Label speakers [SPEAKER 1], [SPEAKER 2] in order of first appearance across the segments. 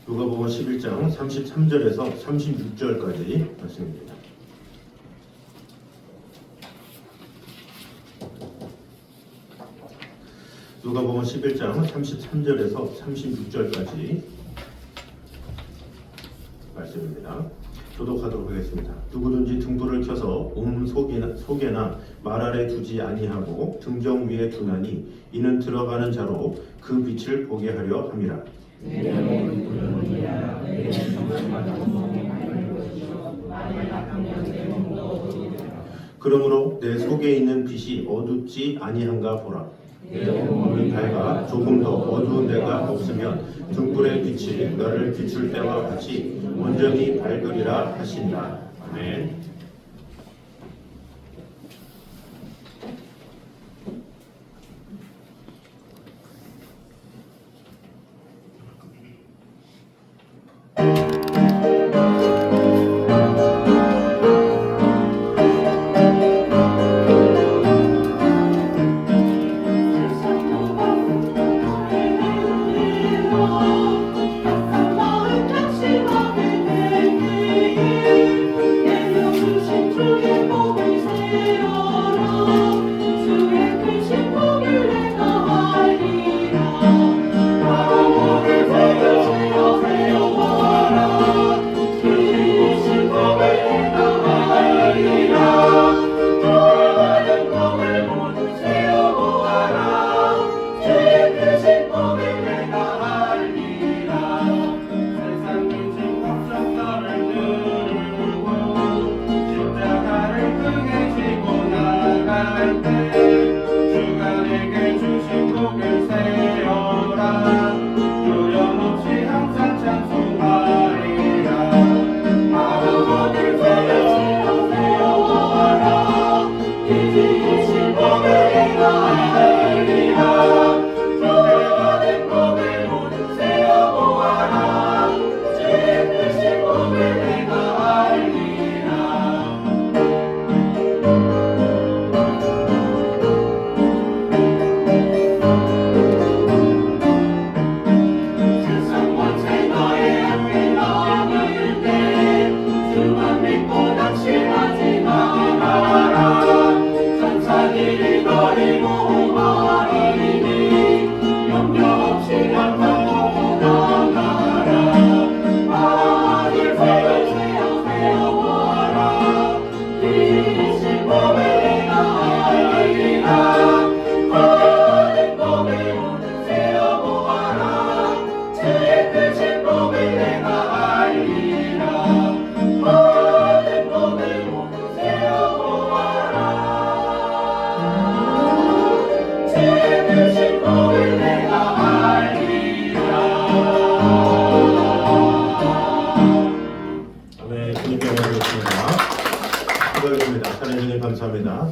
[SPEAKER 1] 누가복음 11장 33절에서 36절까지 말씀입니다. 누가복음 11장 33절에서 36절까지 말씀입니다. 교독하도록 하겠습니다. 누구든지 등불을 켜서 속에나 말 아래 두지 아니하고 등경 위에 두나니 이는 들어가는 자로 그 빛을 보게 하려 함이라. 그러므로 내 속에 있는 빛이 어둡지 아니한가 보라. 눈이 밝아 조금 더 어두운 데가 없으면 등불의 빛이 너를 비출 때와 같이 온전히 밝으리라 하시니라. 아멘.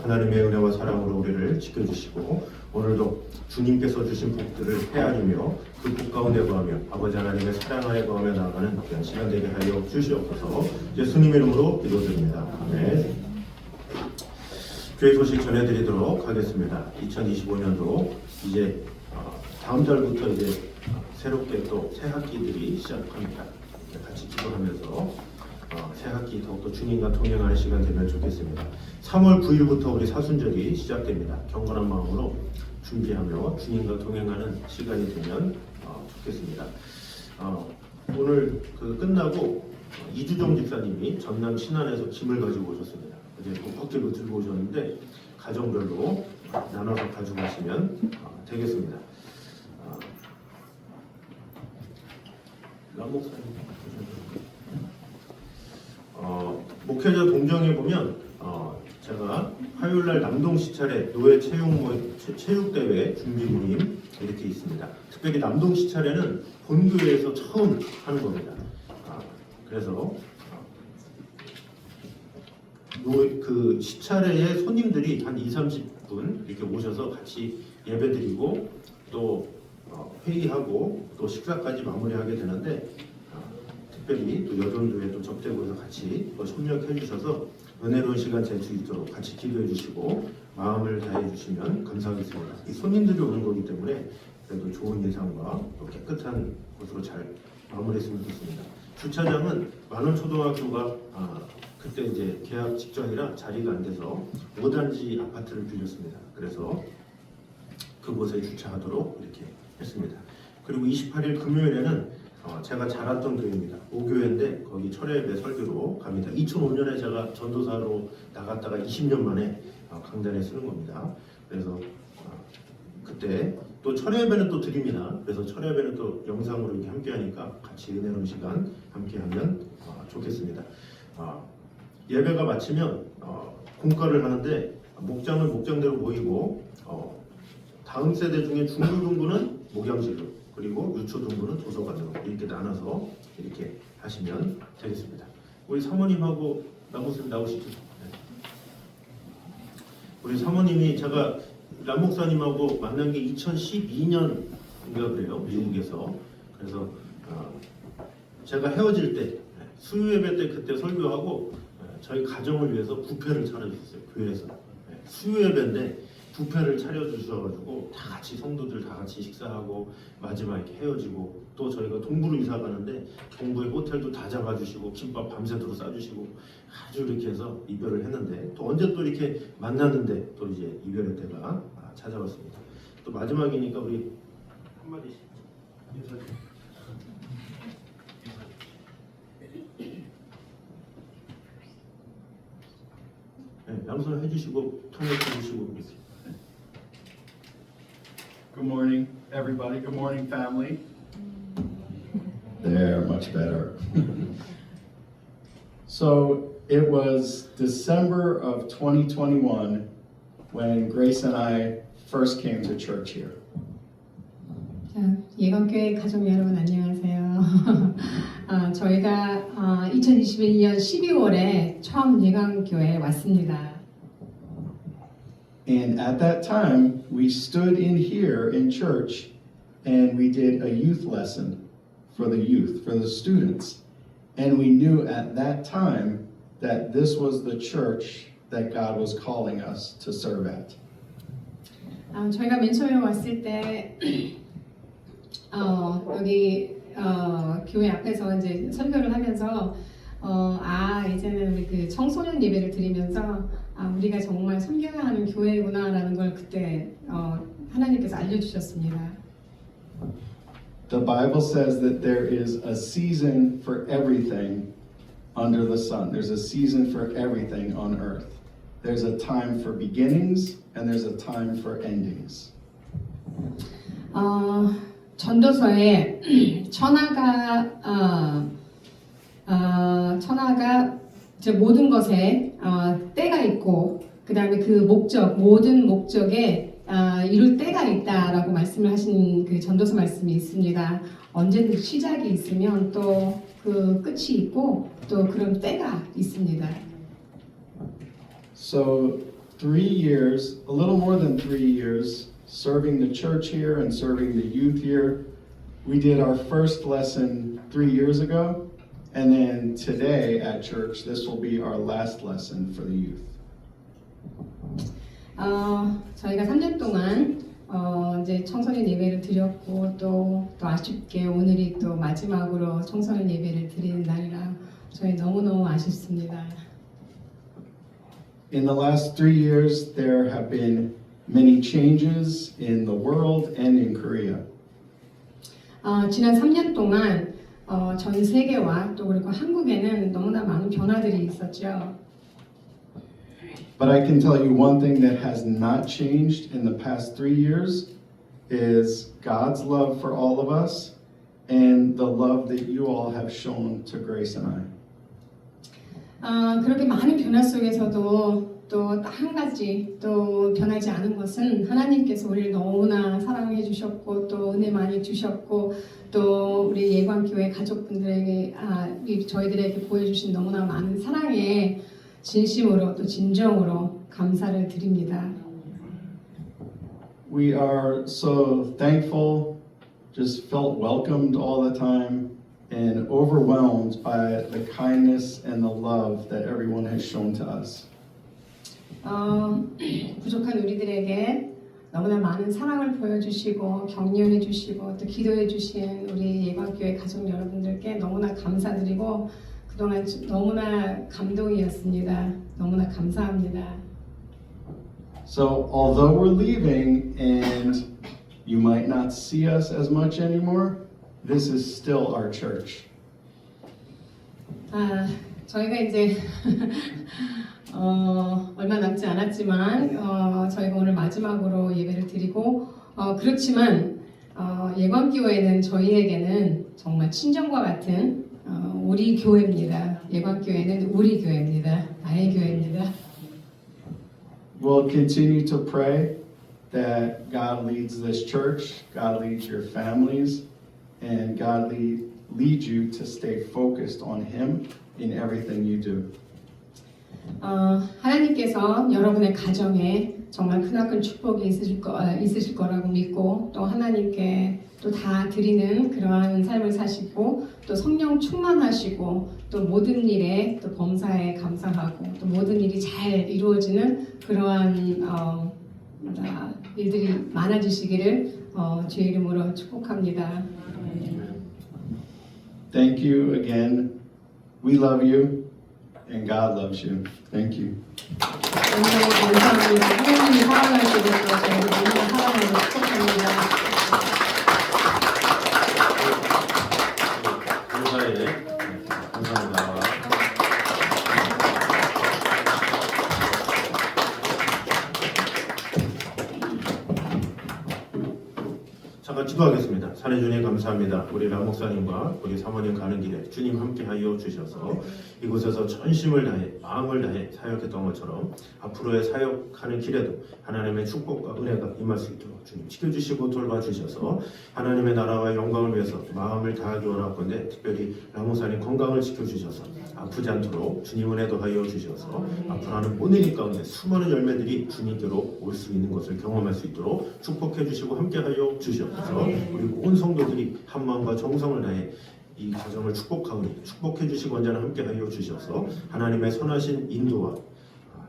[SPEAKER 1] 하나님의 은혜와 사랑으로 우리를 지켜주시고 오늘도 주님께서 주신 복들을 헤아리며 그 복 가운데 거하며 아버지 하나님의 사랑 안에 거하며 나아가는 귀한 시간 되게 하여 주시옵소서. 예수님의 이름으로 기도드립니다. 아멘. 교회 소식 전해드리도록 하겠습니다. 2025년도 이제 다음 달부터 이제 새롭게 또 새 학기들이 시작합니다. 같이 기도하면서 새 학기 더욱더 주님과 동행하는 시간 되면 좋겠습니다. 3월 9일부터 우리 사순절이 시작됩니다. 경건한 마음으로 준비하며 주님과 동행하는 시간이 되면 좋겠습니다. 오늘 끝나고 이주종 집사님이 전남 신안에서 짐을 가지고 오셨습니다. 이제 복박들로 들고 오셨는데 가정별로 나눠서 가지고 가시면 되겠습니다. 람 목사님 목회자 동정에 보면 제가 화요일날 남동 시찰에 노예 체육대회 준비 모임 이렇게 있습니다. 특별히 남동 시찰에는 본교회에서 처음 하는 겁니다. 그래서 그 시찰회에 손님들이 한 20-30분 이렇게 오셔서 같이 예배드리고 또 회의하고 또 식사까지 마무리하게 되는데 특별히 또 여전도에 또 접대고에서 같이 협력해 주셔서 은혜로운 시간 될 수 있도록 같이 기도해 주시고 마음을 다해 주시면 감사하겠습니다. 이 손님들이 오는 거기 때문에 그래도 좋은 예상과 또 깨끗한 곳으로 잘 마무리했으면 좋겠습니다. 주차장은 만원초등학교가 그때 이제 계약 직전이라 자리가 안 돼서 5단지 아파트를 빌렸습니다. 그래서 그곳에 주차하도록 이렇게 했습니다. 그리고 28일 금요일에는 제가 자랐던 교회입니다. 오교회인데 거기 철야예배 설교로 갑니다. 2005년에 제가 전도사로 나갔다가 20년 만에 강단에 쓰는 겁니다. 그래서 그때 또 철야예배는 또 드립니다. 그래서 철야예배는 또 영상으로 이렇게 함께하니까 같이 은혜로운 시간 함께하면 좋겠습니다. 예배가 마치면 공과를 하는데 목장은 목장대로 모이고 다음 세대 중에 중고등부는 목양실로 그리고 유초등부는 도서관으로 이렇게 나눠서 이렇게 하시면 되겠습니다. 우리 사모님하고 남목사님 나오시죠? 네. 우리 사모님이 제가 람 목사님하고 만난 게 2012년인가 그래요. 미국에서. 그래서 제가 헤어질 때 수요예배 때 그때 설교하고 저희 가정을 위해서 뷔페를 차려주셨어요. 교회에서. 수요예배인데 뷔페를 차려주셔가지고 다 같이 성도들 다 같이 식사하고 마지막 이렇게 헤어지고 또 저희가 동부로 이사 가는데 동부에 호텔도 다 잡아주시고 김밥 밤새도록 싸주시고 아주 이렇게 해서 이별을 했는데 또 언제 또 이렇게 만났는데 또 이제 이별의 때가 찾아왔습니다. 또 마지막이니까 우리 한마디씩 인사해. 네, 양손 해주시고 통역해주시고
[SPEAKER 2] Good morning, everybody. Good morning, family. There, much better. So it was December of 2021 when Grace and I first came to church here.
[SPEAKER 3] 자, 예건교회 가족 여러분 안녕하세요. 저희가 2021년 12월에 처음 예건교회에 왔습니다.
[SPEAKER 2] And at that time, we stood in here in church and we did a youth lesson for the youth, for the students. And we knew at that time that this was the church that God was calling us to serve at.
[SPEAKER 3] 저희가 맨 처음에 왔을 때 여기 교회 앞에서 이제 설교를 하면서 이제는 우리 그 청소년 예배를 드리면서 우리가 정말 섬겨야 하는 교회구나라는 걸 그때 하나님께서 알려주셨습니다.
[SPEAKER 2] The Bible says that there is a season for everything under the sun. There's a season for everything on earth. There's a time for beginnings and there's a time for endings.
[SPEAKER 3] 전도서에 천하가 이제 모든 것에 때가 있고 그 다음에 그 목적 모든 목적에 이룰 때가 있다라고 말씀을 하신 그 전도서 말씀이 있습니다. 언제든 시작이 있으면 또 그 끝이 있고 또 그런 때가 있습니다.
[SPEAKER 2] So 3 years, a little more than 3 years, serving the church here and serving the youth here. We did our first lesson 3 years ago, and then today at church, this will be our last lesson for the youth.
[SPEAKER 3] 저희가 3년 동안 이제 청소년 예배를 드렸고 또 아쉽게 오늘이 또 마지막으로 청소년 예배를 드리는 날이라 저희 너무너무 아쉽습니다.
[SPEAKER 2] In the last 3 years, there have been many changes in the world and in Korea.
[SPEAKER 3] 지난 3년 동안 전 세계와 또 그리고 한국에는 너무나 많은 변화들이 있었죠.
[SPEAKER 2] But I can tell you one thing that has not changed in the past 3 years is God's love for all of us and the love that you all have shown to Grace and I.
[SPEAKER 3] 그렇게 많은 변화 속에서도 또 한 가지 또 변하지 않은 것은 하나님께서 우리를 너무나 사랑해 주셨고 또 은혜 많이 주셨고 또 우리 예관교회 가족분들에게 저희들에게 보여주신 너무나 많은 사랑에 진심으로 또 진정으로 감사를 드립니다.
[SPEAKER 2] We are so thankful, just felt welcomed all the time and overwhelmed by the kindness and the love that everyone has shown to us.
[SPEAKER 3] 부족한 우리들에게 너무나 많은 사랑을 보여주시고 격려해 주시고 또 기도해 주신 우리 예방교회 가족 여러분들께 너무나 감사드리고 그동안 너무나 감동이었습니다. 너무나 감사합니다.
[SPEAKER 2] So, although we're leaving and you might not see us as much anymore, this is still our church.
[SPEAKER 3] 저희가 이제 얼마 남지 않았지만 저희가 오늘 마지막으로 예배를 드리고 그렇지만 예방교회는 저희에게는 정말 친정과 같은 우리 교회입니다. 예방교회는 우리 교회입니다. 나의 교회입니다.
[SPEAKER 2] We'll continue to pray that God leads this church, God leads your families, and God leads you to stay focused on Him in everything you do.
[SPEAKER 3] 하나님께서 여러분의 가정에 정말 크나큰 축복이 있으실 거라고 믿고 또 하나님께 또 다 드리는 그러한 삶을 사시고 또 성령 충만하시고 또 모든 일에 또 범사에 감사하고 또 모든 일이 잘 이루어지는 그러한 일들이 많아지시기를 주의 이름으로 축복합니다.
[SPEAKER 2] Thank you again. We love you, and God loves you. Thank you.
[SPEAKER 3] 감사합니다. 하나님이 사랑하시고 또 저희를 너무나 사랑하고 축복합니다.
[SPEAKER 1] 감사해. 감사합니다. 잠깐 기도하겠습니다. 사내 주님 감사합니다. 우리 람 목사님과 우리 사모님 가는 길에 주님 함께하여 주셔서 이곳에서 전심을 다해 마음을 다해 사역했던 것처럼 앞으로의 사역하는 길에도 하나님의 축복과 은혜가 임할 수 있도록 주님 지켜주시고 돌봐주셔서 하나님의 나라와 영광을 위해서 마음을 다하기 원하건대 특별히 람 목사님 건강을 지켜주셔서 아프지 않도록 주님 은혜도 하여 주셔서 앞으로 하는 모든 일 가운데 수많은 열매들이 주님께로 올 수 있는 것을 경험할 수 있도록 축복해 주시고 함께하여 주시옵소서. 우리 온 성도들이 한 마음과 정성을 다해 이 가정을 축복하오니 축복해 주시고 언제나 함께하여 주셔서 하나님의 선하신 인도와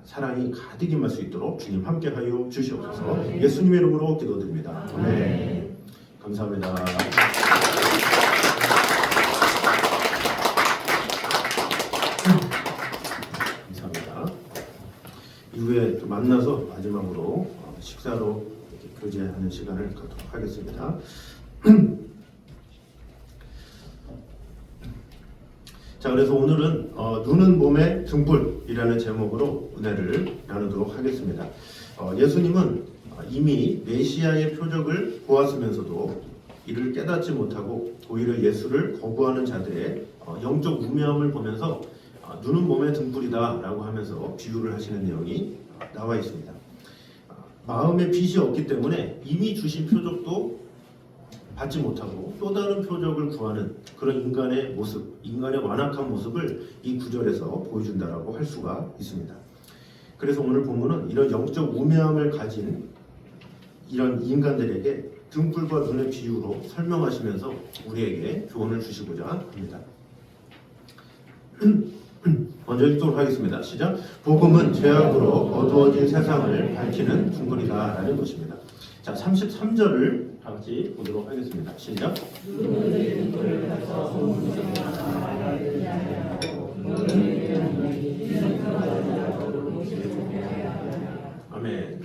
[SPEAKER 1] 사랑이 가득 임할 수 있도록 주님 함께하여 주시옵소서. 예수님의 이름으로 기도드립니다. 아멘. 감사합니다. 감사합니다. 이후에 또 만나서 마지막으로 식사로 교제하는 시간을 갖도록 하겠습니다. 자, 그래서 오늘은 눈은 몸의 등불이라는 제목으로 은혜를 나누도록 하겠습니다. 예수님은 이미 메시아의 표적을 보았으면서도 이를 깨닫지 못하고 오히려 예수를 거부하는 자들의 영적 우매함을 보면서 눈은 몸의 등불이다 라고 하면서 비유를 하시는 내용이 나와 있습니다. 마음에 빛이 없기 때문에 이미 주신 표적도 받지 못하고 또 다른 표적을 구하는 그런 인간의 모습, 인간의 완악한 모습을 이 구절에서 보여준다라고 할 수가 있습니다. 그래서 오늘 본문은 이런 영적 우매함을 가진 이런 인간들에게 등불과 눈의 비유로 설명하시면서 우리에게 교훈을 주시고자 합니다. 먼저 읽도록 하겠습니다. 시작. 복음은 죄악으로 어두워진 세상을 밝히는 등불이다 라는 것입니다. 자, 33절을 같이 보도록 하겠습니다. 시작. 아멘.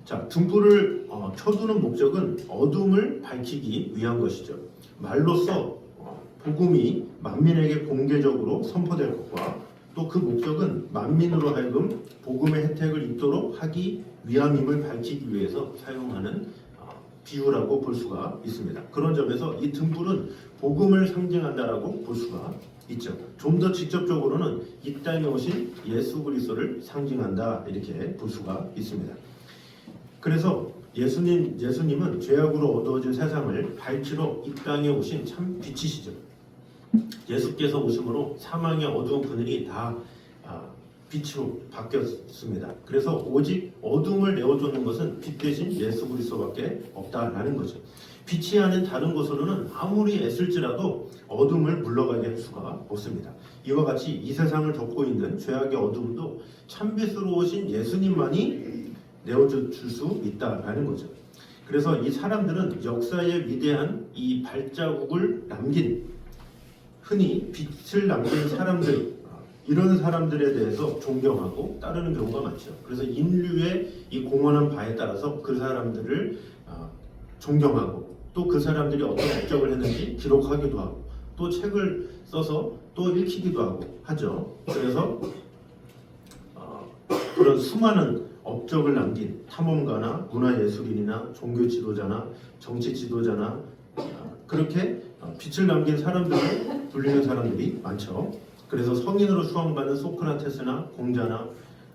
[SPEAKER 1] 자, 등불을 켜두는 목적은 어둠을 밝히기 위한 것이죠. 말로써 복음이 만민에게 공개적으로 선포될 것과 또 그 목적은 만민으로 하여금 복음의 혜택을 입도록 하기 위함임을 밝히기 위해서 사용하는 비유라고 볼 수가 있습니다. 그런 점에서 이 등불은 복음을 상징한다라고 볼 수가 있죠. 좀 더 직접적으로는 이 땅에 오신 예수 그리스도를 상징한다 이렇게 볼 수가 있습니다. 그래서 예수님은 죄악으로 어두워진 세상을 밝히러 이 땅에 오신 참 빛이시죠. 예수께서 오심으로 사망의 어두운 그늘이 다 빛으로 바뀌었습니다. 그래서 오직 어둠을 내어주는 것은 빛 대신 예수 그리스도밖에 없다라는 거죠. 빛이 아닌 다른 것으로는 아무리 애쓸지라도 어둠을 물러가게 할 수가 없습니다. 이와 같이 이 세상을 덮고 있는 죄악의 어둠도 참빛으로 오신 예수님만이 내어줄 수 있다라는 거죠. 그래서 이 사람들은 역사의 위대한 이 발자국을 남긴, 흔히 빛을 남긴 사람들, 이런 사람들에 대해서 존경하고 따르는 경우가 많죠. 그래서 인류의 이 공헌한 바에 따라서 그 사람들을 존경하고 또 그 사람들이 어떤 업적을 했는지 기록하기도 하고 또 책을 써서 또 읽히기도 하고 하죠. 그래서 그런 수많은 업적을 남긴 탐험가나 문화예술인이나 종교 지도자나 정치 지도자나 그렇게 빛을 남긴 사람들을 불리는 사람들이 많죠. 그래서 성인으로 수함받은 소크라테스나 공자나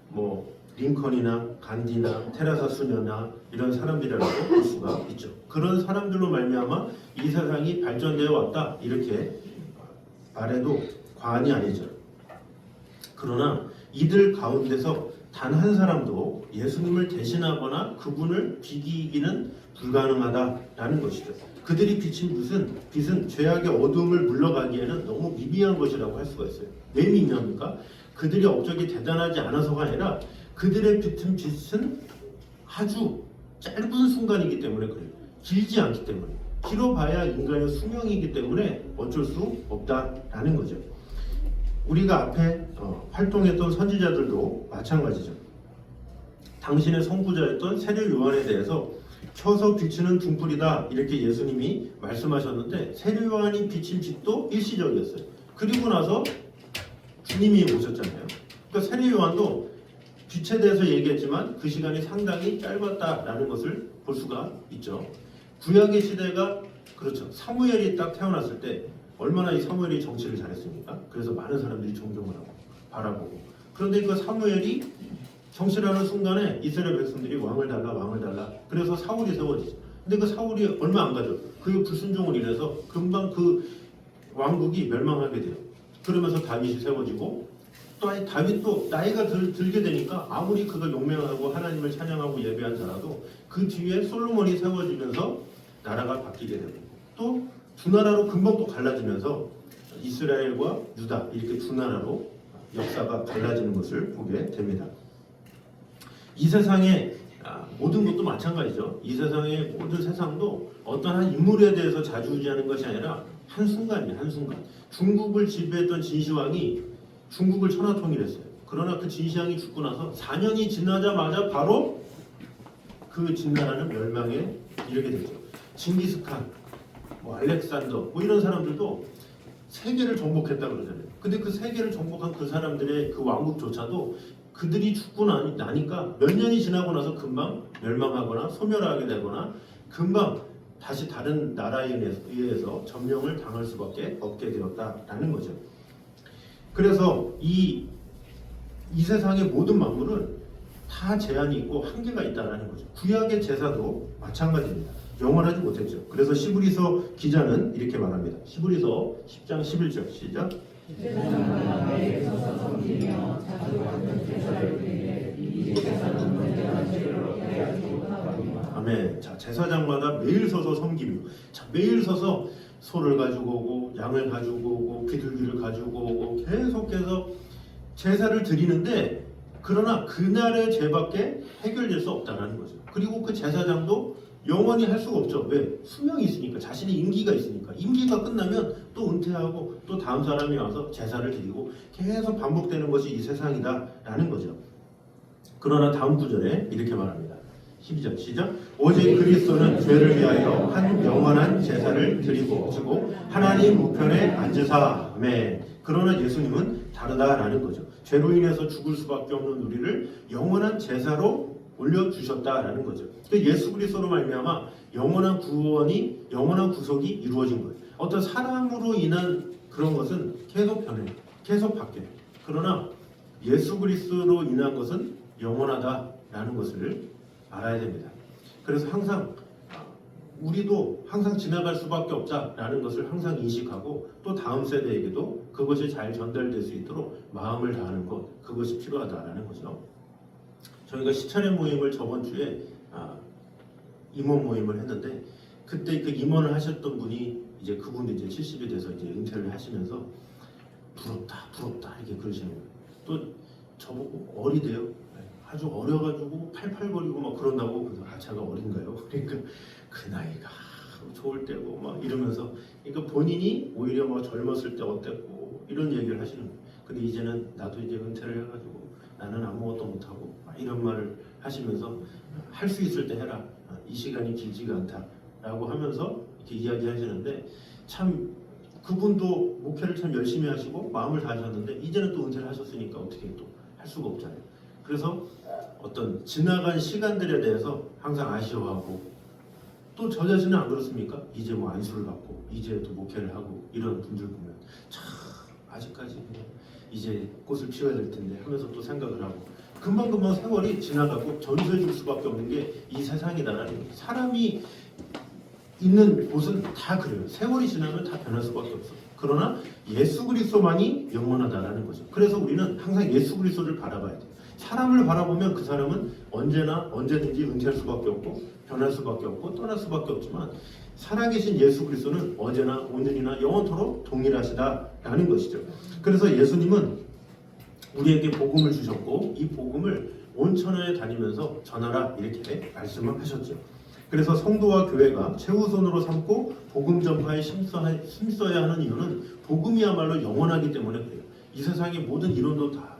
[SPEAKER 1] 뭐 링컨이나 간디나 테라사 수녀나 이런 사람들이라고 볼 수가 있죠. 그런 사람들로 말미암아 이 세상이 발전되어 왔다 이렇게 말해도 과언이 아니죠. 그러나 이들 가운데서 단 한 사람도 예수님을 대신하거나 그분을 비기기는 불가능하다라는 것이죠. 그들이 비친 빛은 죄악의 어둠을 물러가기에는 너무 미비한 것이라고 할 수가 있어요. 왜 미비합니까? 그들의 업적이 대단하지 않아서가 아니라 그들의 빛은 아주 짧은 순간이기 때문에 그래요. 길지 않기 때문에. 길어봐야 인간의 수명이기 때문에 어쩔 수 없다라는 거죠. 우리가 앞에 활동했던 선지자들도 마찬가지죠. 당신의 선구자였던 세례 요한에 대해서 켜서 비추는 등불이다 이렇게 예수님이 말씀하셨는데 세례 요한이 비친 빛도 일시적이었어요. 그리고 나서 주님이 오셨잖아요. 그러니까 세례 요한도 빛에 대해서 얘기했지만 그 시간이 상당히 짧았다라는 것을 볼 수가 있죠. 구약의 시대가 그렇죠. 사무엘이 딱 태어났을 때 얼마나 이 사무엘이 정치를 잘했습니까? 그래서 많은 사람들이 존경을 하고 바라보고. 그런데 그 사무엘이 정치를 하는 순간에 이스라엘 백성들이 왕을 달라. 그래서 사울이 세워지죠. 근데 그 사울이 얼마 안 가죠. 그 불순종을 인해서 금방 그 왕국이 멸망하게 돼요. 그러면서 다윗이 세워지고 또 다윗도 나이가 들게 되니까 아무리 그가 용맹하고 하나님을 찬양하고 예배한 자라도 그 뒤에 솔로몬이 세워지면서 나라가 바뀌게 되고 또 두 나라로 금방 또 갈라지면서 이스라엘과 유다 이렇게 두 나라로 역사가 갈라지는 것을 보게 됩니다. 이 세상의 모든 것도 마찬가지죠. 이 세상의 모든 세상도 어떤 한 인물에 대해서 좌지우지하는 것이 아니라 한순간이에요. 한순간. 중국을 지배했던 진시황이 중국을 천하통일했어요. 그러나 그 진시황이 죽고 나서 4년이 지나자마자 바로 그 진나라는 멸망에 이르게 되죠. 징기스칸, 알렉산더 이런 사람들도 세계를 정복했다 그러잖아요. 근데 그 세계를 정복한 그 사람들의 그 왕국조차도 그들이 죽고 나니까 몇 년이 지나고 나서 금방 멸망하거나 소멸하게 되거나 금방 다시 다른 나라에 의해서 점령을 당할 수밖에 없게 되었다라는 거죠. 그래서 이 세상의 모든 만물은 다 제한이 있고 한계가 있다라는 거죠. 구약의 제사도 마찬가지입니다. 영원하지 못했죠. 그래서 시브리서 기자는 이렇게 말합니다. 시브리서 10장 11절 시작. 아멘. 자, 제사장마다 매일 서서 섬기며, 자, 매일 서서 소를 가지고 오고 양을 가지고 오고 비둘기를 가지고 오고 계속해서 제사를 드리는데 그러나 그날의 죄밖에 해결될 수 없다는 거죠. 그리고 그 제사장도 영원히 할 수가 없죠. 왜? 수명이 있으니까, 자신의 임기가 있으니까. 임기가 끝나면 또 은퇴하고 또 다음 사람이 와서 제사를 드리고 계속 반복되는 것이 이 세상이다라는 거죠. 그러나 다음 구절에 이렇게 말합니다. 12절 시작. 오직 그리스도는 죄를 위하여 한 영원한 제사를 드리고 오시고 하나님 우편에 앉으사. 아멘. 그러나 예수님은 다르다라는 거죠. 죄로 인해서 죽을 수밖에 없는 우리를 영원한 제사로 올려주셨다라는 거죠. 그러니까 예수 그리스도로 말미암아 영원한 구원이, 영원한 구속이 이루어진 거예요. 어떤 사람으로 인한 그런 것은 계속 변해요. 계속 바뀌어요. 그러나 예수 그리스도로 인한 것은 영원하다라는 것을 알아야 됩니다. 그래서 항상 우리도 항상 지나갈 수밖에 없다라는 것을 항상 인식하고 또 다음 세대에게도 그것이 잘 전달될 수 있도록 마음을 다하는 것, 그것이 필요하다라는 거죠. 저희가 시차례 모임을 저번 주에 임원 모임을 했는데 그때 그 임원을 하셨던 분이 이제 그분이 이제 70이 돼서 이제 은퇴를 하시면서 부럽다 이렇게 그러시는 거예요. 또 저보고 어리대요. 아주 어려가지고 팔팔거리고 막 그런다고. 그래서 아 제가 어린가요? 그러니까 그 나이가 좋을 때고 막 이러면서, 그러니까 본인이 오히려 막 젊었을 때 어땠고 이런 얘기를 하시는 거예요. 근데 이제는 나도 이제 은퇴를 해가지고 나는 아무것도 못하고 막 이런 말을 하시면서 할 수 있을 때 해라. 이 시간이 길지가 않다라고 하면서 이렇게 이야기하시는데, 참 그분도 목회를 참 열심히 하시고 마음을 다하셨는데 이제는 또 은퇴를 하셨으니까 어떻게 또 할 수가 없잖아요. 그래서 어떤 지나간 시간들에 대해서 항상 아쉬워하고, 또 저 자신은 안 그렇습니까? 이제 뭐 안수를 받고 이제 또 목회를 하고 이런 분들 보면 참 아직까지 그냥 이제 꽃을 피워야 될 텐데 하면서 또 생각을 하고, 금방금방 세월이 지나가고 전수해 줄 수밖에 없는 게 이 세상이다라는 거예요. 사람이 있는 곳은 다 그래요. 세월이 지나면 다 변할 수밖에 없어. 그러나 예수 그리스도만이 영원하다라는 거죠. 그래서 우리는 항상 예수 그리스도를 바라봐야 돼요. 사람을 바라보면 그 사람은 언제나 언제든지 은퇴할 수밖에 없고 변할 수밖에 없고 떠날 수밖에 없지만, 살아계신 예수 그리스도는 언제나 오늘이나 영원토록 동일하시다라는 것이죠. 그래서 예수님은 우리에게 복음을 주셨고 이 복음을 온 천하에 다니면서 전하라 이렇게 말씀을 하셨죠. 그래서 성도와 교회가 최우선으로 삼고 복음 전파에 힘써야 하는 이유는 복음이야말로 영원하기 때문에 그래요. 이 세상의 모든 이론도 다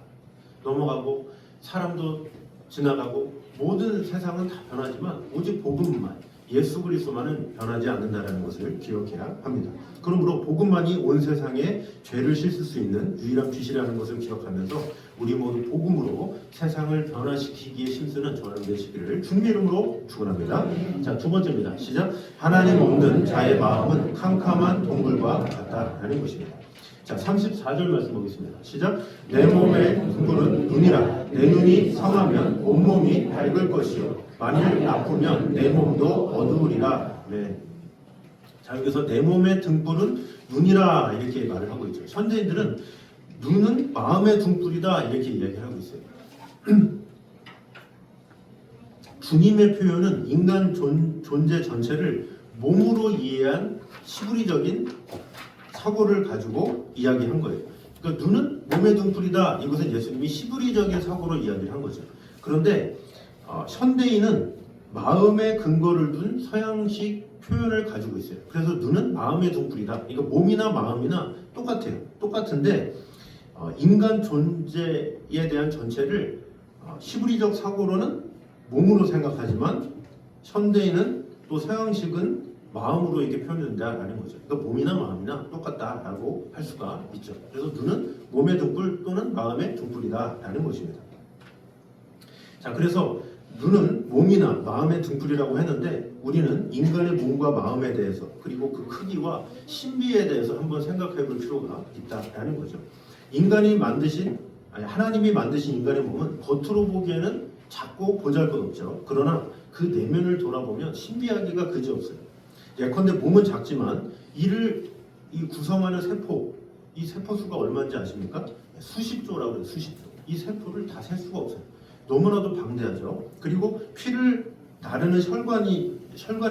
[SPEAKER 1] 넘어가고 사람도 지나가고 모든 세상은 다 변하지만 오직 복음만, 예수 그리스도만은 변하지 않는다는 것을 기억해야 합니다. 그러므로 복음만이 온 세상에 죄를 씻을 수 있는 유일한 빛이라는 것을 기억하면서 우리 모두 복음으로 세상을 변화시키기에 힘쓰는 저는 되시기를 주님의 이름으로 축원합니다. 자, 두 번째입니다. 시작. 하나님 없는 자의 마음은 캄캄한 동굴과 같다라는 것입니다. 자, 34절 말씀 보겠습니다. 시작. 내 몸의 등불은 눈이라. 내 눈이 성하면 온몸이 밝을 것이요 만일 아프면 내 몸도 어두우리라. 네. 자, 여기서 내 몸의 등불은 눈이라 이렇게 말을 하고 있죠. 현대인들은 눈은 마음의 등불이다 이렇게 이야기를 하고 있어요. 주님의 표현은 인간 존재 전체를 몸으로 이해한 시부리적인 사고를 가지고 이야기한 거예요. 그러니까 눈은 몸의 등불이다. 이것은 예수님이 시부리적인 사고로 이야기를 한 거죠. 그런데 현대인은 마음의 근거를 둔 서양식 표현을 가지고 있어요. 그래서 눈은 마음의 등불이다. 이거 몸이나 마음이나 똑같아요. 똑같은데 인간 존재에 대한 전체를 시부리적 사고로는 몸으로 생각하지만 현대인은 또 서양식은 마음으로 이렇게 표현된다라는 거죠. 그러니까 몸이나 마음이나 똑같다라고 할 수가 있죠. 그래서 눈은 몸의 등불 또는 마음의 등불이다라는 것입니다. 자, 그래서 눈은 몸이나 마음의 등불이라고 했는데 우리는 인간의 몸과 마음에 대해서 그리고 그 크기와 신비에 대해서 한번 생각해 볼 필요가 있다라는 거죠. 하나님이 만드신 인간의 몸은 겉으로 보기에는 작고 보잘것없죠. 그러나 그 내면을 돌아보면 신비하기가 그지없어요. 예컨대 몸은 작지만 이 구성하는 세포, 이 세포수가 얼마인지 아십니까? 수십조라고 해요. 수십조. 이 세포를 다 셀 수가 없어요. 너무나도 방대하죠. 그리고 피를 나르는 혈관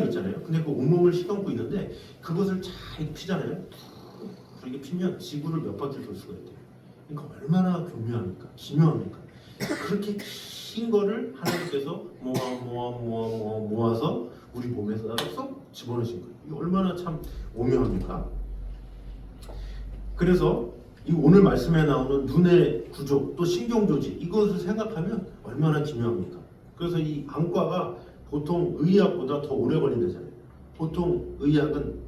[SPEAKER 1] 있잖아요. 근데 그 온몸을 휘감고 있는데 그것을 잘 피잖아요. 그렇게 피면 지구를 몇 바퀴 돌 수가 있대요. 그러니까 얼마나 교묘합니까? 기묘합니까? 그렇게 긴 거를 하나님께서 모아서 우리 몸에서 쏙 집어넣으신 거예요. 이게 얼마나 참 오묘합니까? 그래서 이 오늘 말씀에 나오는 눈의 구조 또 신경조직 이것을 생각하면 얼마나 기묘합니까? 그래서 이 안과가 보통 의학보다 더 오래 걸린다잖아요. 보통 의학은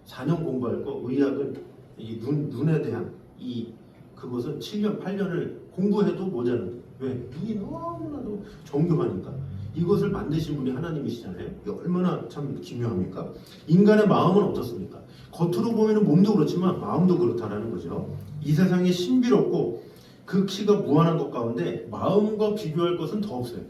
[SPEAKER 1] 4년 공부할 거 의학은 이 눈에 대한 그것은 7년 8년을 공부해도 모자란다. 왜? 눈이 너무나도 정교하니까. 이것을 만드신 분이 하나님이시잖아요. 이게 얼마나 참 기묘합니까? 인간의 마음은 어떻습니까? 겉으로 보이는 몸도 그렇지만 마음도 그렇다라는 거죠. 이 세상이 신비롭고 극치가 무한한 것 가운데 마음과 비교할 것은 더 없어요.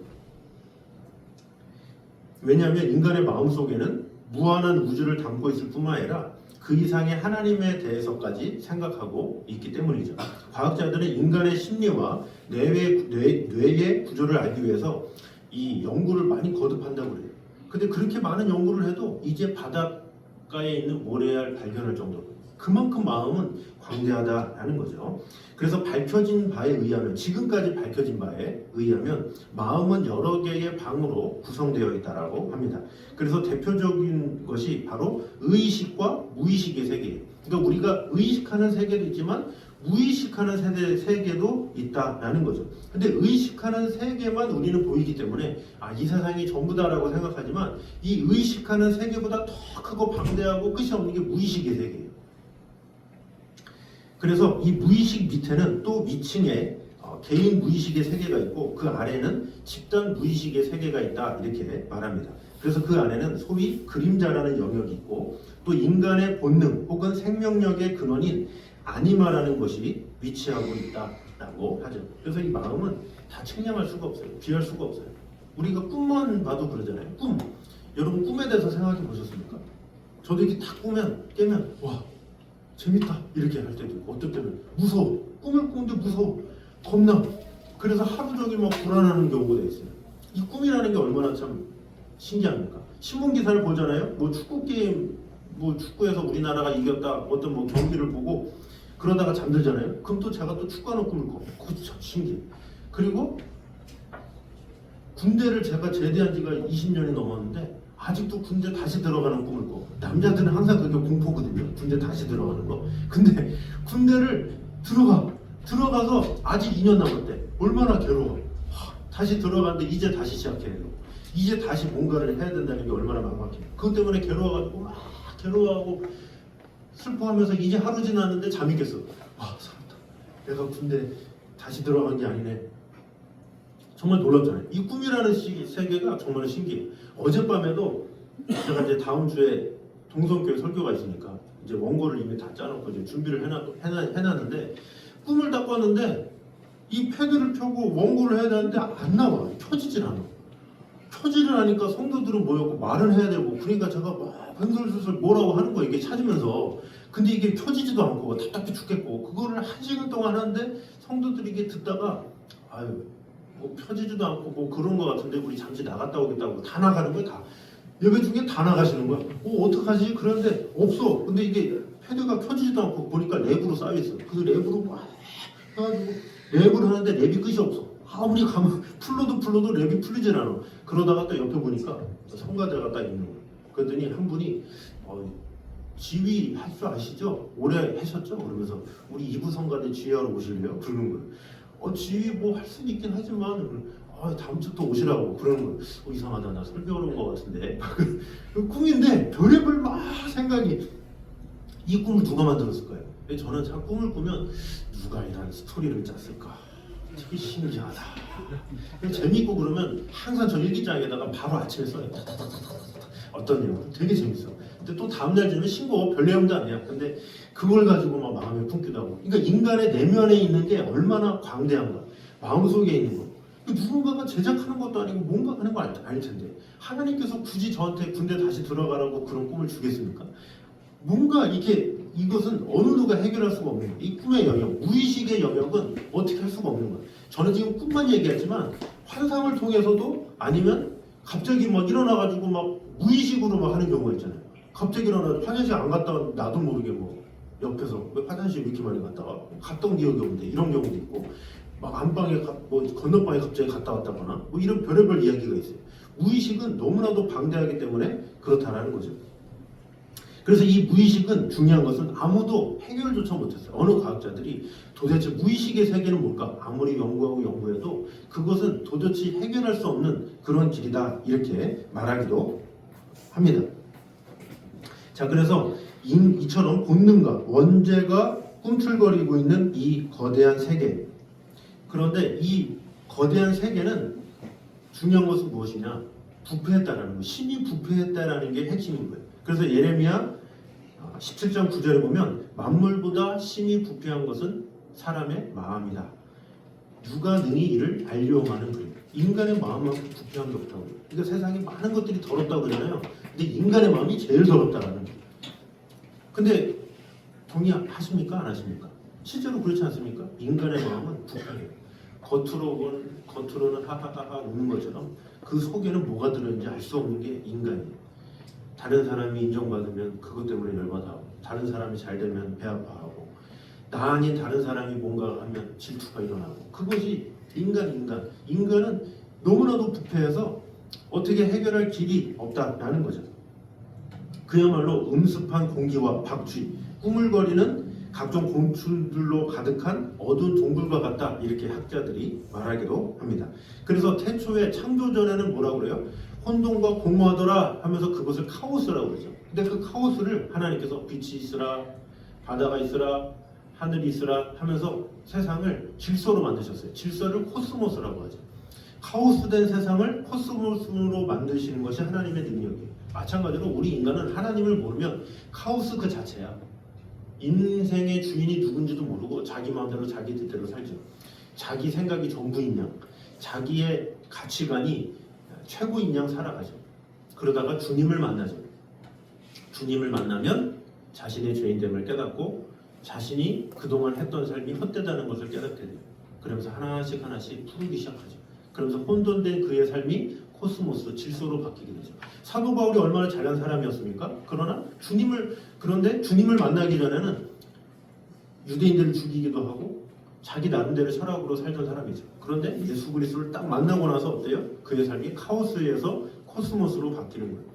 [SPEAKER 1] 왜냐하면 인간의 마음 속에는 무한한 우주를 담고 있을 뿐만 아니라 그 이상의 하나님에 대해서까지 생각하고 있기 때문이죠. 과학자들은 인간의 심리와 뇌의 구조를 알기 위해서 이 연구를 많이 거듭한다고 그래요. 근데 그렇게 많은 연구를 해도 이제 바닷가에 있는 모래알 발견할 정도로 그만큼 마음은 광대하다라는 거죠. 그래서 밝혀진 바에 의하면, 지금까지 밝혀진 바에 의하면 마음은 여러 개의 방으로 구성되어 있다라고 합니다. 그래서 대표적인 것이 바로 의식과 무의식의 세계예요. 그러니까 우리가 의식하는 세계도 있지만 무의식하는 세계도 있다라는 거죠. 근데 의식하는 세계만 우리는 보이기 때문에 이 세상이 전부다라고 생각하지만 이 의식하는 세계보다 더 크고 방대하고 끝이 없는 게 무의식의 세계예요. 그래서 이 무의식 밑에는 또 위층에 개인 무의식의 세계가 있고 그 아래는 집단 무의식의 세계가 있다 이렇게 말합니다. 그래서 그 안에는 소위 그림자라는 영역이 있고 또 인간의 본능 혹은 생명력의 근원인 아니마라는 것이 위치하고 있다라고 하죠. 그래서 이 마음은 다 측량할 수가 없어요. 비할 수가 없어요. 우리가 꿈만 봐도 그러잖아요. 꿈. 여러분 꿈에 대해서 생각해 보셨습니까? 저도 이렇게 딱 깨면 와 재밌다 이렇게 할 때도 있고 어떨 때는 무서워. 꿈을 꾸는데 무서워. 겁나. 그래서 하루 종일 막 불안하는 경우가 있어요. 이 꿈이라는 게 얼마나 참 신기합니까? 신문 기사를 보잖아요. 뭐 축구 게임, 뭐 축구에서 우리나라가 이겼다 어떤 뭐 경기를 보고 그러다가 잠들잖아요. 그럼 또 제가 또 축구하는 꿈을 꿔. 그것도 참 신기해. 그리고 군대를 제가 제대한 지가 20년이 넘었는데 아직도 군대 다시 들어가는 꿈을 꿔. 남자들은 항상 그게 공포거든요. 군대 다시 들어가는 거. 근데 군대를 들어가서 아직 2년 남았대. 얼마나 괴로워. 다시 들어갔는데 이제 다시 시작해요. 이제 다시 뭔가를 해야 된다는 게 얼마나 막막해. 그것 때문에 괴로워가지고 막 괴로워하고 슬퍼하면서 이제 하루 지났는데 잠이 깼어. 살았다. 내가 군대 다시 들어간 게 아니네. 정말 놀랍잖아요. 이 꿈이라는 세계가 정말 신기해요. 어젯밤에도 제가 이제 다음 주에 동성교회 설교가 있으니까 이제 원고를 이미 다 짜놓고 이제 준비를 해놨는데 꿈을 딱 꿨는데 이 패드를 펴고 원고를 해야 되는데 안 나와. 켜지질 않아. 켜지를 하니까 성도들은 모였고 말을 해야 되고 그러니까 제가 막 횡설수설 뭐라고 하는 거예요. 이게 찾으면서. 근데 이게 켜지지도 않고 답답해 죽겠고 그거를 1시간 동안 하는데 성도들이 이게 듣다가 뭐 펴지지도 않고 뭐 그런 거 같은데 우리 잠시 나갔다 오겠다고 다 나가는 거야. 다. 예배 중에 다 나가시는 거야. 어떡하지? 그런데 없어. 근데 이게 패드가 켜지지도 않고 보니까 랩으로 쌓여있어. 그 랩으로 막 해가지고 랩을 하는데 랩이 끝이 없어. 아무리 가면 풀러도 랩이 풀리질 않아. 그러다가 또 옆에 보니까 성가대가 딱 있는 거야. 그랬더니 한 분이 지휘 할 줄 아시죠? 오래 하셨죠? 그러면서 우리 이부 성가대 지휘하러 오실래요? 그러는 거예요. 지휘 뭐 할 수는 있긴 하지만 다음 주 또 오시라고 그러는 거예요. 이상하다. 나 설교하러 온 것 같은데. 꿈인데 별의별 막 생각이. 이 꿈을 누가 만들었을까요? 저는 참 꿈을 꾸면 누가 이런 스토리를 짰을까? 되게 신기하다. 재밌고 그러면 항상 저 일기장에다가 바로 아침에 써요. 어떤 내용 되게 재밌어. 근데 또 다음날 되면 신고 별 내용도 아니야. 근데 그걸 가지고 막 마음에 품기도 하고. 그러니까 인간의 내면에 있는 게 얼마나 광대한가. 마음속에 있는 거. 누군가가 제작하는 것도 아니고 뭔가 하는 거 아닐 텐데 하나님께서 굳이 저한테 군대 다시 들어가라고 그런 꿈을 주겠습니까? 뭔가 이것은 어느 누가 해결할 수가 없는 거예요. 이 꿈의 영역, 무의식의 영역은 어떻게 할 수가 없는 거예요. 저는 지금 꿈만 얘기했지만 환상을 통해서도 아니면 갑자기 막 일어나가지고 막 무의식으로 막 하는 경우가 있잖아요. 갑자기 일어나서 화장실 안 갔다 왔는데 나도 모르게 뭐 옆에서 왜 화장실 왜 이렇게 많이 갔던 기억이 없는데 이런 경우도 있고 막 안방에 뭐 건너방에 갑자기 갔다 왔다거나 뭐 이런 별의별 이야기가 있어요. 무의식은 너무나도 방대하기 때문에 그렇다라는 거죠. 그래서 이 무의식은 중요한 것은 아무도 해결조차 못했어요. 어느 과학자들이 도대체 무의식의 세계는 뭘까? 아무리 연구해도 그것은 도대체 해결할 수 없는 그런 길이다 이렇게 말하기도 합니다. 자, 그래서 이처럼 본능과 원죄가 꿈틀거리고 있는 이 거대한 세계. 그런데 이 거대한 세계는 중요한 것은 무엇이냐? 부패했다라는 거. 신이 부패했다라는 게 핵심인 거예요. 그래서 예레미야 17장 9절에 보면 만물보다 심히 부패한 것은 사람의 마음이다. 누가 능히 이를 알려하는 거예요. 인간의 마음만큼 부패한 게 없다고. 그러니까 세상에 많은 것들이 더럽다고 그러잖아요. 근데 인간의 마음이 제일 더럽다라는 거예요. 근데 동의하십니까? 안 하십니까? 실제로 그렇지 않습니까? 인간의 마음은 부패해요. 겉으로는 하하하하 웃는 것처럼 그 속에는 뭐가 들어있는지 알 수 없는 게 인간이에요. 다른 사람이 인정받으면 그것 때문에 열받아. 다른 사람이 잘 되면 배 아파하고 나 아닌 다른 사람이 뭔가 하면 질투가 일어나고 그것이 인간은 너무나도 부패해서 어떻게 해결할 길이 없다라는 거죠. 그야말로 음습한 공기와 박쥐, 꾸물거리는 각종 곤충들로 가득한 어두운 동굴과 같다 이렇게 학자들이 말하기도 합니다. 그래서 태초에 창조전에는 뭐라고 그래요? 혼돈과 공허하더라 하면서 그것을 카오스라고 그러죠. 근데 그 카오스를 하나님께서 빛이 있으라, 바다가 있으라, 하늘이 있으라 하면서 세상을 질서로 만드셨어요. 질서를 코스모스라고 하죠. 카오스된 세상을 코스모스로 만드시는 것이 하나님의 능력이에요. 마찬가지로 우리 인간은 하나님을 모르면 카오스 그 자체야. 인생의 주인이 누군지도 모르고 자기 마음대로 자기 뜻대로 살죠. 자기 생각이 전부인 양, 자기의 가치관이 최고인 양 살아가죠. 그러다가 주님을 만나죠. 주님을 만나면 자신의 죄인됨을 깨닫고 자신이 그동안 했던 삶이 헛되다는 것을 깨닫게 돼요. 그러면서 하나씩 푸르기 시작하죠. 그러면서 혼돈된 그의 삶이 코스모스, 질서로 바뀌게 되죠. 사도 바울이 얼마나 잘난 사람이었습니까? 그런데 주님을 만나기 전에는 유대인들을 죽이기도 하고 자기 나름대로 철학으로 살던 사람이죠. 그런데 예수 그리스도를 딱 만나고 나서 어때요? 그의 삶이 카오스에서 코스모스로 바뀌는 거예요.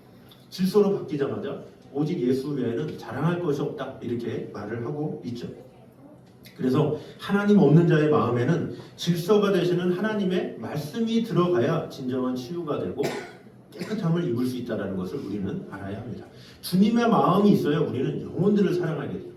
[SPEAKER 1] 질서로 바뀌자마자 오직 예수 외에는 자랑할 것이 없다 이렇게 말을 하고 있죠. 그래서 하나님 없는 자의 마음에는 질서가 되시는 하나님의 말씀이 들어가야 진정한 치유가 되고 깨끗함을 입을 수 있다는 것을 우리는 알아야 합니다. 주님의 마음이 있어야 우리는 영혼들을 사랑하게 돼요.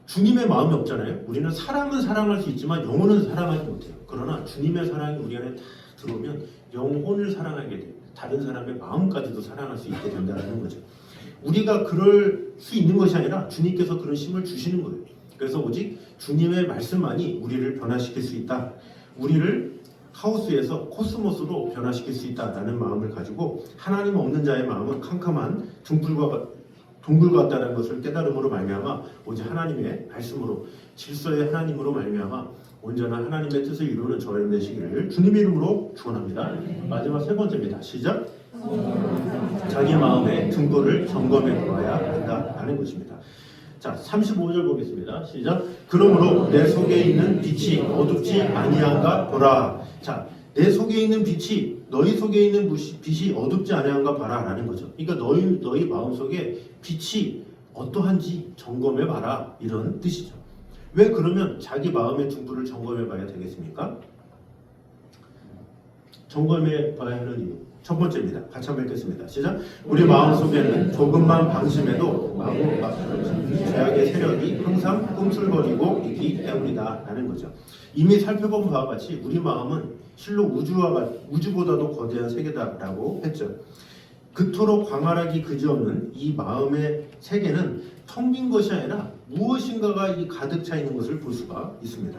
[SPEAKER 1] 주님의 마음이 없잖아요. 우리는 사람은 사랑할 수 있지만 영혼은 사랑하지 못해요. 그러나 주님의 사랑이 우리 안에 다 들어오면 영혼을 사랑하게 돼요. 다른 사람의 마음까지도 사랑할 수 있게 된다는 거죠. 우리가 그럴 수 있는 것이 아니라 주님께서 그런 힘을 주시는 거예요. 그래서 오직 주님의 말씀만이 우리를 변화시킬 수 있다. 우리를 하우스에서 코스모스로 변화시킬 수 있다라는 마음을 가지고 하나님 없는 자의 마음은 캄캄한 동굴 같다는 것을 깨달음으로 말미암아 오직 하나님의 말씀으로 질서의 하나님으로 말미암아 온전한 하나님의 뜻을 이루는 저희들 되시기를 주님의 이름으로 축원합니다. 마지막 세 번째입니다. 시작. 자기 마음의 등불을 점검해 보아야 한다라는 것입니다. 자, 35절 보겠습니다. 시작. 그러므로 내 속에 있는 빛이 어둡지 아니한가 보라. 자, 내 속에 있는 빛이 너희 속에 있는 빛이 어둡지 아니한가 봐라라는 거죠. 그러니까 너희 마음 속에 빛이 어떠한지 점검해 봐라 이런 뜻이죠. 왜 그러면 자기 마음의 등불을 점검해 봐야 되겠습니까? 점검해 봐야 하는 이유. 첫 번째입니다. 같이 한번 읽겠습니다. 시작. 우리 마음속에는 조금만 방심해도 죄악의 세력이 항상 꿈틀거리고 있기 때문이다 라는 거죠. 이미 살펴본 바와 같이 우리 마음은 실로 우주보다도 거대한 세계다라고 했죠. 그토록 광활하기 그지없는 이 마음의 세계는 텅 빈 것이 아니라 무엇인가가 가득 차 있는 것을 볼 수가 있습니다.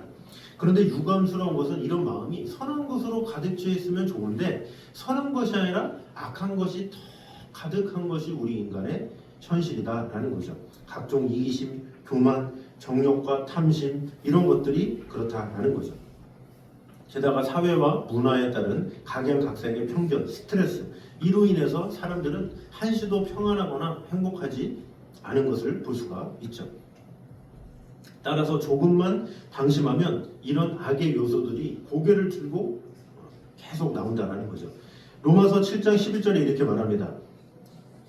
[SPEAKER 1] 그런데 유감스러운 것은 이런 마음이 선한 것으로 가득 차 있으면 좋은데 선한 것이 아니라 악한 것이 더 가득한 것이 우리 인간의 현실이다라는 거죠. 각종 이기심, 교만, 정욕과 탐심 이런 것들이 그렇다라는 거죠. 게다가 사회와 문화에 따른 각양각색의 편견, 스트레스 이로 인해서 사람들은 한시도 평안하거나 행복하지 않은 것을 볼 수가 있죠. 따라서 조금만 방심하면 이런 악의 요소들이 고개를 들고 계속 나온다는 거죠. 로마서 7장 11절에 이렇게 말합니다.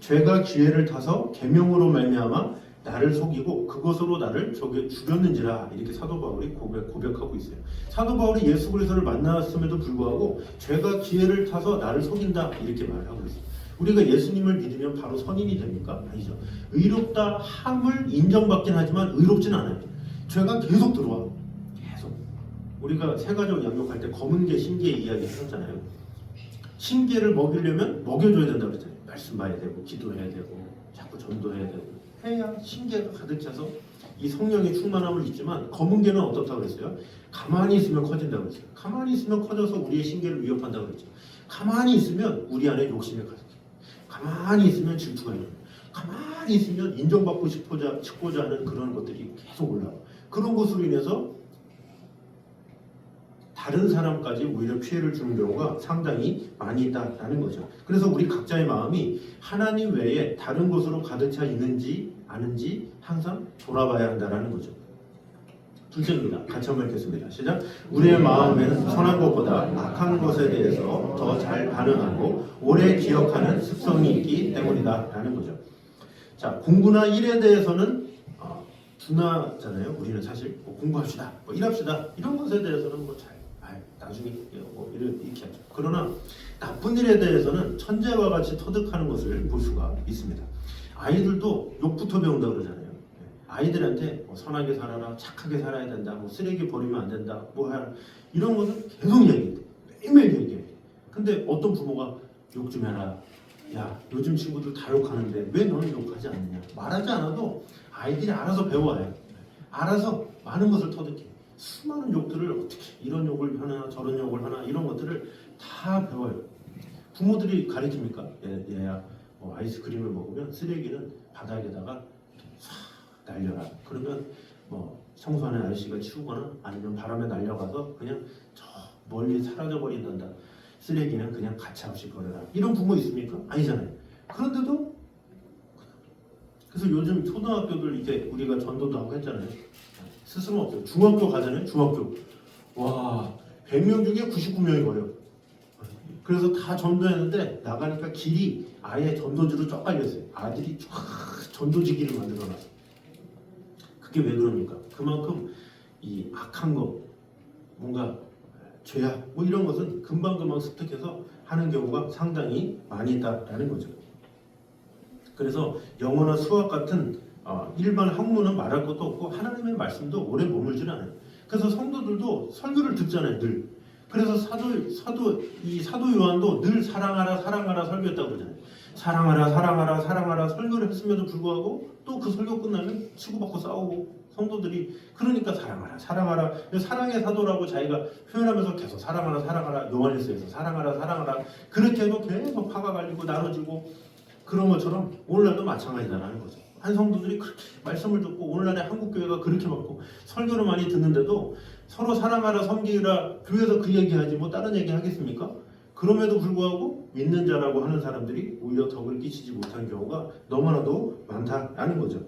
[SPEAKER 1] 죄가 기회를 타서 계명으로 말미암아 나를 속이고 그것으로 나를 죽였는지라 이렇게 사도 바울이 고백하고 있어요. 사도 바울이 예수 그리스도를 만났음에도 불구하고 죄가 기회를 타서 나를 속인다 이렇게 말하고 있어요. 우리가 예수님을 믿으면 바로 선인이 됩니까? 아니죠. 의롭다 함을 인정받긴 하지만 의롭진 않아요. 죄가 계속 들어와. 계속. 우리가 세가족 양육할 때 검은 개, 신개 이야기 하셨잖아요. 신개를 먹이려면 먹여줘야 된다고 그랬잖아요. 말씀 봐야 되고 기도해야 되고 자꾸 전도해야 되고 해야 신개가 가득 차서 이 성령의 충만함을 잊지만 검은 개는 어떻다고 그랬어요? 가만히 있으면 커진다고 그랬어요. 가만히 있으면 커져서 우리의 신개를 위협한다고 그랬죠. 가만히 있으면 우리 안에 욕심이 가득해요. 가만히 있으면 질투가 일어나요. 가만히 있으면 인정받고 싶고자 하는 그런 것들이 계속 올라와요. 그런 것으로 인해서 다른 사람까지 오히려 피해를 주는 경우가 상당히 많이 있다라는 거죠. 그래서 우리 각자의 마음이 하나님 외에 다른 곳으로 가득 차 있는지 아는지 항상 돌아봐야 한다라는 거죠. 둘째입니다. 같이 한번 읽겠습니다. 시작. 우리의 마음에는 선한 것보다 악한 것에 대해서 더 잘 반응하고 오래 기억하는 습성이 있기 때문이다 라는 거죠. 자, 공부나 일에 대해서는 둔하잖아요. 우리는 사실 뭐 공부합시다, 뭐 일합시다 이런 것에 대해서는 뭐 잘 나중에 뭐 이렇게 하죠. 그러나 나쁜 일에 대해서는 천재와 같이 터득하는 것을 볼 수가 있습니다. 아이들도 욕부터 배운다 그러잖아요. 아이들한테 뭐 선하게 살아라, 착하게 살아야 된다, 뭐 쓰레기 버리면 안 된다, 뭐 이런 것을 계속 얘기해. 매일매일 얘기해. 근데 어떤 부모가 욕 좀 해라. 야, 요즘 친구들 다 욕하는데 왜 너는 욕하지 않느냐. 말하지 않아도 아이들이 알아서 배워와요. 알아서 많은 것을 터득해. 수많은 욕들을 어떻게 이런 욕을 하나 저런 욕을 하나 이런 것들을 다 배워요. 부모들이 가르칩니까? 얘야 뭐 아이스크림을 먹으면 쓰레기는 바닥에다가 싹 날려라. 그러면 뭐 청소하는 아저씨가 치우거나 아니면 바람에 날려가서 그냥 저 멀리 사라져 버린단다. 쓰레기는 그냥 가차없이 버려라. 이런 부모 있습니까? 아니잖아요. 그런데도 그래서 요즘 초등학교들 이렇게 우리가 전도도 하고 했잖아요. 스스럼 없어요. 중학교 가잖아요. 중학교. 와, 100명 중에 99명이 버려. 그래서 다 전도했는데 나가니까 길이 아예 전도지로 쫙 깔렸어요. 아들이 쫙 전도지기를 만들어놨어요. 그게 왜 그럽니까? 그만큼 이 악한 거, 뭔가 죄악, 뭐 이런 것은 금방금방 습득해서 하는 경우가 상당히 많이 있다라는 거죠. 그래서 영어나 수학 같은 일반 학문은 말할 것도 없고 하나님의 말씀도 오래 머물지는 않아요. 그래서 성도들도 설교를 듣잖아요, 늘. 그래서 사도 요한도 늘 사랑하라 사랑하라 설교했다고 그러잖아요. 사랑하라 사랑하라 사랑하라 설교를 했음에도 불구하고 또 그 설교 끝나면 치고받고 싸우고 성도들이 그러니까 사랑하라 사랑하라 사랑의 사도라고 자기가 표현하면서 계속 사랑하라 사랑하라 요한일서에서 사랑하라 사랑하라 그렇게 해도 계속 화가 갈리고 나눠지고 그런 것처럼 오늘날도 마찬가지다라는 거죠. 한 성도들이 그렇게 말씀을 듣고 오늘날의 한국교회가 그렇게 많고 설교를 많이 듣는데도 서로 사랑하라 섬기라 교회에서 그 얘기하지 뭐 다른 얘기 하겠습니까? 그럼에도 불구하고 믿는 자라고 하는 사람들이 오히려 덕을 끼치지 못한 경우가 너무나도 많다라는 거죠.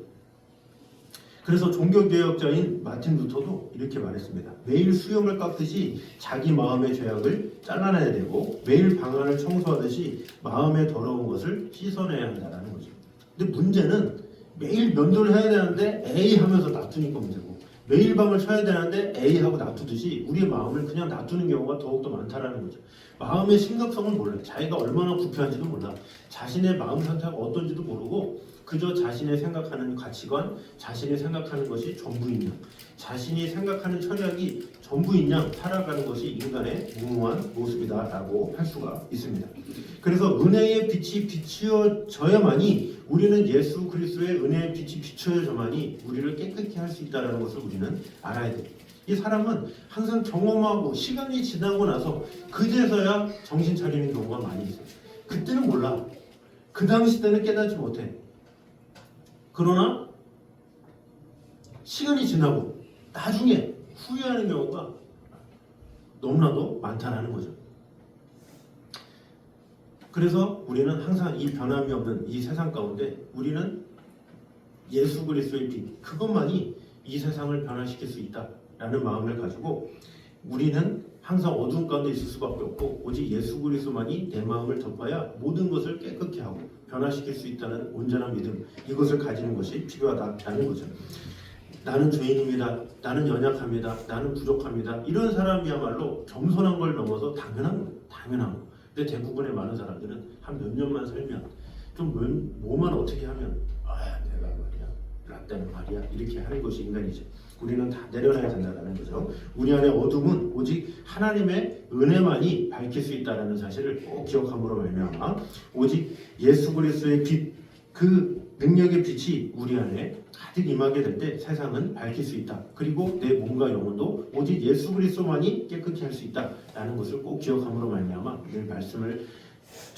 [SPEAKER 1] 그래서 종교개혁자인 마틴 루터도 이렇게 말했습니다. 매일 수염을 깎듯이 자기 마음의 죄악을 잘라내야 되고 매일 방안을 청소하듯이 마음의 더러운 것을 씻어내야 한다는 거죠. 근데 문제는 매일 면도를 해야 되는데 에이 하면서 놔두니까 문제고 매일 밤을 쳐야 되는데 에이 하고 놔두듯이 우리의 마음을 그냥 놔두는 경우가 더욱더 많다라는 거죠. 마음의 심각성을 몰라요. 자기가 얼마나 부패한지도 몰라. 자신의 마음 상태가 어떤지도 모르고 그저 자신의 생각하는 가치관, 자신이 생각하는 것이 전부인 양, 자신이 생각하는 철학이 전부인 양 살아가는 것이 인간의 무모한 모습이다라고 할 수가 있습니다. 그래서 은혜의 빛이 비추어져야만이 우리는 예수 그리스도의 은혜의 빛이 비추어져야만이 우리를 깨끗게 할 수 있다는 것을 우리는 알아야 돼요. 이 사람은 항상 경험하고 시간이 지나고 나서 그제서야 정신 차리는 경우가 많이 있어요. 그때는 몰라. 그 당시 때는 깨닫지 못해. 그러나 시간이 지나고 나중에 후회하는 경우가 너무나도 많다는 거죠. 그래서 우리는 항상 이 변함이 없는 이 세상 가운데 우리는 예수 그리스도의 빛 그것만이 이 세상을 변화시킬 수 있다라는 마음을 가지고 우리는 항상 어두운 가운데 있을 수밖에 없고 오직 예수 그리스도만이 내 마음을 덮어야 모든 것을 깨끗게 하고 변화시킬 수 있다는 온전한 믿음 이것을 가지는 것이 필요하다라는 거죠. 나는 죄인입니다. 나는 연약합니다. 나는 부족합니다. 이런 사람이야말로 겸손한 걸 넘어서 당연한 거예요. 당연한 거. 근데 대부분의 많은 사람들은 한 몇 년만 살면 좀 뭐만 어떻게 하면 내가 말이야 라떼는 말이야 이렇게 하는 것이 인간이죠. 우리는 다 내려놔야 된다는 거죠. 우리 안에 어둠은 오직 하나님의 은혜만이 밝힐 수 있다는 사실을 꼭 기억함으로 말미암아 오직 예수 그리스도의 빛, 그 능력의 빛이 우리 안에 가득 임하게 될 때 세상은 밝힐 수 있다. 그리고 내 몸과 영혼도 오직 예수 그리스도만이 깨끗게 할 수 있다라는 것을 꼭 기억함으로 말미암아 늘 말씀을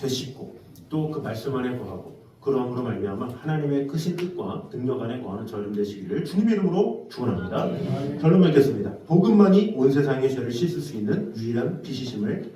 [SPEAKER 1] 되씹고 또 그 말씀 안에 거하고 그러함으로 말미암아 하나님의 크신 뜻과 능력 안에 거하는 저희들 되시기를 주님의 이름으로 축원합니다. 결론 맺겠습니다. 복음만이 온 세상의 죄를 씻을 수 있는 유일한 빛이심을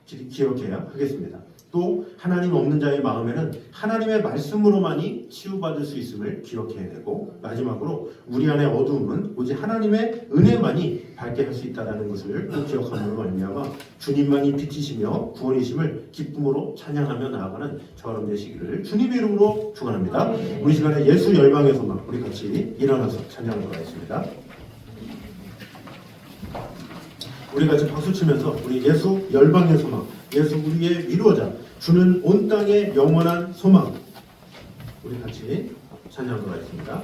[SPEAKER 1] 기억해야 하겠습니다. 또 하나님 없는 자의 마음에는 하나님의 말씀으로만이 치유받을 수 있음을 기억해야 되고, 마지막으로 우리 안의 어두움은 오직 하나님의 은혜만이 밝게 할 수 있다는 것을 꼭 기억함으로 말미암아 주님만이 빛이시며 구원이심을 기쁨으로 찬양하며 나아가는 저런 되시기를 주님의 이름으로 축원합니다. 우리 시간에 예수 열방의 소망, 우리 같이 일어나서 찬양하도록 하겠습니다. 우리 같이 박수 치면서 우리 예수 열방의 소망, 예수 우리의 위로자, 주는 온 땅의 영원한 소망, 우리 같이 찬양하도록 하겠습니다.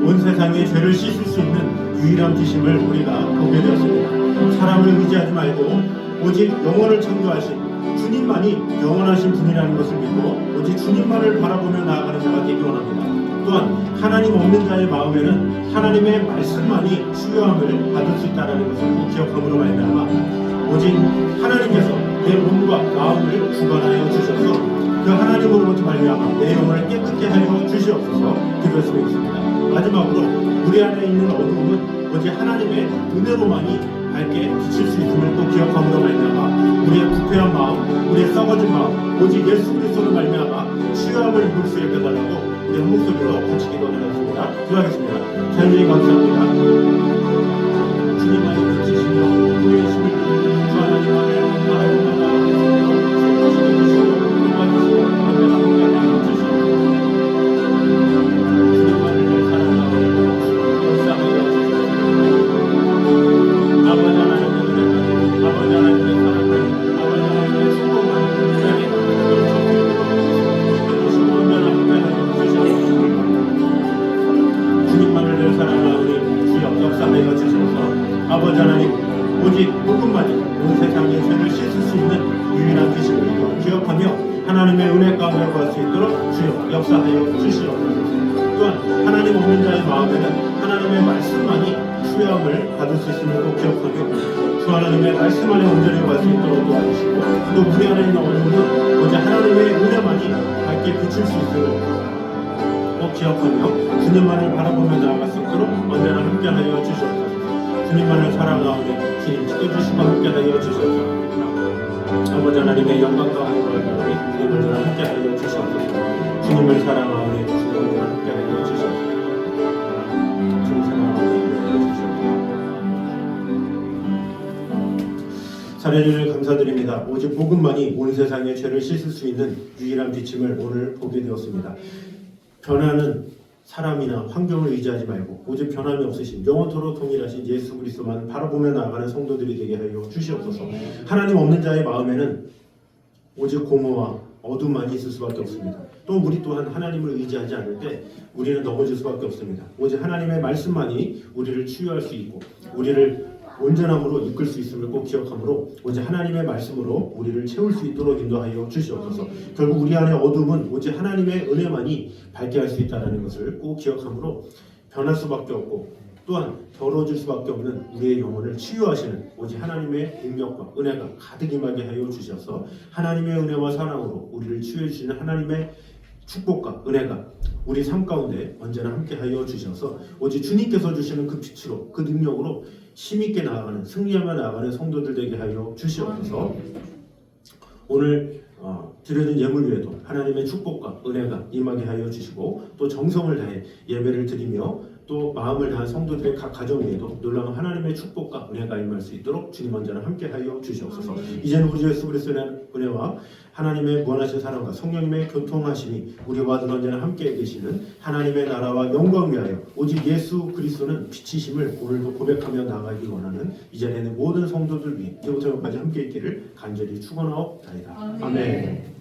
[SPEAKER 1] 온 세상의 죄를 씻을 수 있는 유일한 빛임을 우리가 보게 되었습니다. 사람을 의지하지 말고 오직 영원을 창조하신 주님만이 영원하신 분이라는 것을 믿고 오직 주님만을 바라보며 나아가는 자가 되기 원합니다. 또한 하나님 없는 자의 마음에는 하나님의 말씀만이 치유함을 받을 수 있다는 것을 꼭 기억함으로 말미암아 오직 하나님께서 내 몸과 마음을 주관하여 주셔서 그 하나님으로부터 말미암아 내 영혼을 깨끗게 하여 주시옵소서 기도했으면 좋겠습니다. 마지막으로 우리 안에 있는 어두움은 오직 하나님의 은혜로만이 밝게 비칠 수 있음을 또 기억함으로 말미암아 우리의 부패한 마음, 우리의 썩어진 마음, 오직 예수 그리스도로 말미암아 치유함을 입을 수 있게 해달라고 우리 한 목소리로 같이 기도하겠습니다. 기도하겠습니다. 하나님 감사합니다. 주님만이 비치시며 우리의 힘을 주 하나님만을 바라보다가 주님만을 늘 사랑하오니 주 아버지 하나님 오직 복음만이 온 세상의 죄를 씻을 수 있는 유일한 빛을 기억하며 하나님의 은혜 가운데 거할 수 있도록 주여 역사하여 주시옵소서. 또한 하나님 없는 자의 마음에는 하나님의 말씀만이 수양을 받을 수 있음을 꼭 기억하며 주 하나님의 말씀 안에 온전히 갈 수 있도록 도와주시고 또 우리 안에 있는 어둠은 오직 하나님의 은혜만이 밝게 비칠 수 있음을 꼭 기억하며 주님만을 바라보며 나아갈 수 있도록 언제나 함께하여 주시옵소서. 주님만을 사랑하오며 주님 지켜주시고 함께하여 주시옵소서. 아버지 하나님의 영광 가운데 거하며 주님 언제나 함께하여 주시옵소서. 주님을 사랑하오며 주님 언제나 함께하여 주시옵소서. 주님 사랑하오며 사례를 감사드립니다. 오직 복음만이 온 세상의 죄를 씻을 수 있는 유일한 비침을 오늘 보게 되었습니다. 변화는 사람이나 환경을 의지하지 말고 오직 변함이 없으신 영원토록 동일하신 예수 그리스도만 바라보며 나아가는 성도들이 되게 하여 주시옵소서. 하나님 없는 자의 마음에는 오직 공허와 어둠만이 있을 수밖에 없습니다. 또 우리 또한 하나님을 의지하지 않을 때 우리는 넘어질 수밖에 없습니다. 오직 하나님의 말씀만이 우리를 치유할 수 있고 우리를 온전함으로 이끌 수 있음을 꼭 기억하므로 오직 하나님의 말씀으로 우리를 채울 수 있도록 인도하여 주시옵소서. 결국 우리 안의 어둠은 오직 하나님의 은혜만이 밝게 할 수 있다는 것을 꼭 기억하므로 변할 수밖에 없고 또한 더러워질 수밖에 없는 우리의 영혼을 치유하시는 오직 하나님의 능력과 은혜가 가득 임하게 하여 주셔서 하나님의 은혜와 사랑으로 우리를 치유해 주시는 하나님의 축복과 은혜가 우리 삶 가운데 언제나 함께 하여 주셔서 오직 주님께서 주시는 그 빛으로 그 능력으로 힘있게 나아가는 승리하며 나아가는 성도들 되게 하여 주시옵소서. 오늘 드려진 예물 위에도 하나님의 축복과 은혜가 임하게 하여 주시고 또 정성을 다해 예배를 드리며 또 마음을 다한 성도들의 각 가정 위에도 놀라운 하나님의 축복과 은혜가 임할 수 있도록 주님 언제나 함께 하여 주시옵소서. 이제는 우리 주 예수 그리스도의 은혜와 하나님의 무한하신 사랑과 성령님의 교통하심이 우리와 언제나 함께 계시는 하나님의 나라와 영광 위하여 오직 예수 그리스도는 빛이심을 오늘도 고백하며 나아가기 원하는 이 자리에는 모든 성도들 위해 이제부터 여기까지 함께 있기를 간절히 축원하옵나이다. 아멘.